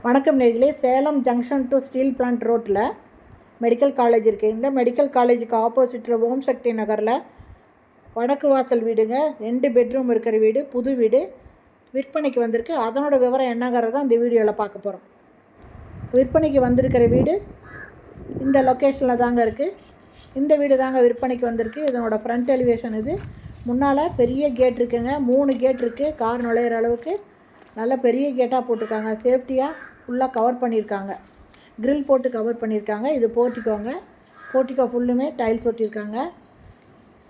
வணக்கம் நேயர்களே, Salem junction to steel plant ரோட்டில் மெடிக்கல் காலேஜ் இருக்குது. இந்த மெடிக்கல் காலேஜுக்கு ஆப்போசிட்டில் ஓம் சக்தி நகரில் வடக்கு வாசல் வீடுங்க. 2 பெட்ரூம் இருக்கிற வீடு, புது வீடு விற்பனைக்கு வந்திருக்கு. அதனோட விவரம் என்னங்கிறத இந்த வீடியோவில் பார்க்க போகிறோம். விற்பனைக்கு வந்திருக்கிற வீடு இந்த லொக்கேஷனில் தாங்க இருக்குது. இந்த வீடு தாங்க விற்பனைக்கு வந்திருக்கு. இதனோட ஃப்ரண்ட் எலிவேஷன் இது. முன்னால் பெரிய கேட் இருக்குங்க. 3 கேட் இருக்குது. கார் நுழையிற அளவுக்கு நல்ல பெரிய கேட்டாக போட்டிருக்காங்க. சேஃப்டியாக ஃபுல்லாக கவர் பண்ணியிருக்காங்க. க்ரில் போட்டு கவர் பண்ணியிருக்காங்க. இது போர்ட்டிக்கோங்க. போர்ட்டிக்கோ ஃபுல்லுமே டைல்ஸ் ஒட்டியிருக்காங்க.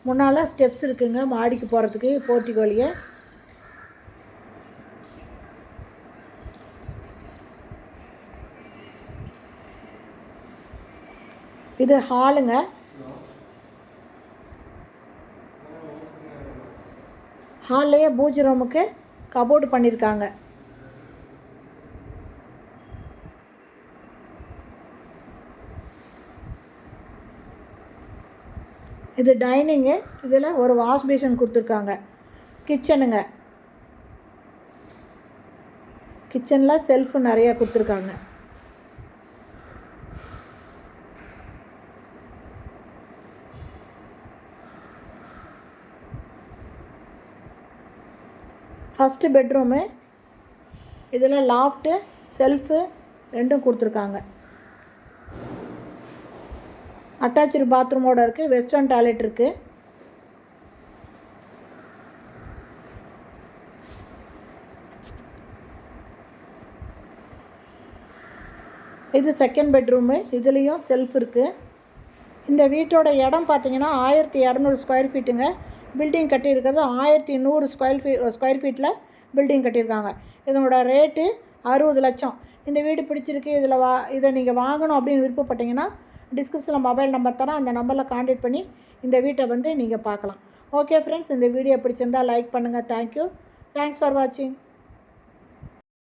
முன்னால் ஸ்டெப்ஸ் இருக்குங்க மாடிக்கு போகிறதுக்கு போர்ட்டிக்கோலையே. இது ஹாலுங்க. ஹால்லையே பூஜை ரூமுக்கு கபோர்டு பண்ணியிருக்காங்க. இது டைனிங்கு. இதில் ஒரு வாஷ் பேஷன் கொடுத்துருக்காங்க. கிச்சனுங்க. கிச்சனில் செல்ஃபு நிறையா கொடுத்துருக்காங்க. First bedroom. இதில் லாஃப்ட்டு செல்ஃபு ரெண்டும் கொடுத்துருக்காங்க. அட்டாச்சு பாத்ரூமோடு இருக்குது. வெஸ்டர்ன் டாய்லெட் இருக்குது. இது செகண்ட் பெட்ரூமு. இதுலேயும் செல்ஃப் இருக்குது. இந்த வீட்டோட இடம் பார்த்திங்கன்னா 1200 ஸ்கொயர் ஃபீட்டுங்க. பில்டிங் கட்டியிருக்கிறது 1100 ஸ்கொயர் ஃபீட்டில் பில்டிங் கட்டியிருக்காங்க. இதனோட ரேட்டு 60 லட்சம். இந்த வீடு பிடிச்சிருக்கு, இதை நீங்கள் வாங்கணும் அப்படின்னு விருப்பப்பட்டீங்கன்னா டிஸ்கிரிப்ஷனில் மொபைல் நம்பர் தரேன். அந்த நம்பரில் கான்டாக்ட் பண்ணி இந்த வீட்டை வந்து நீங்கள் பார்க்கலாம். ஓகே ஃப்ரெண்ட்ஸ், இந்த வீடியோ பிடிச்சிருந்தால் லைக் பண்ணுங்கள். தேங்க்யூ. தேங்க்ஸ் ஃபார் வாட்சிங்.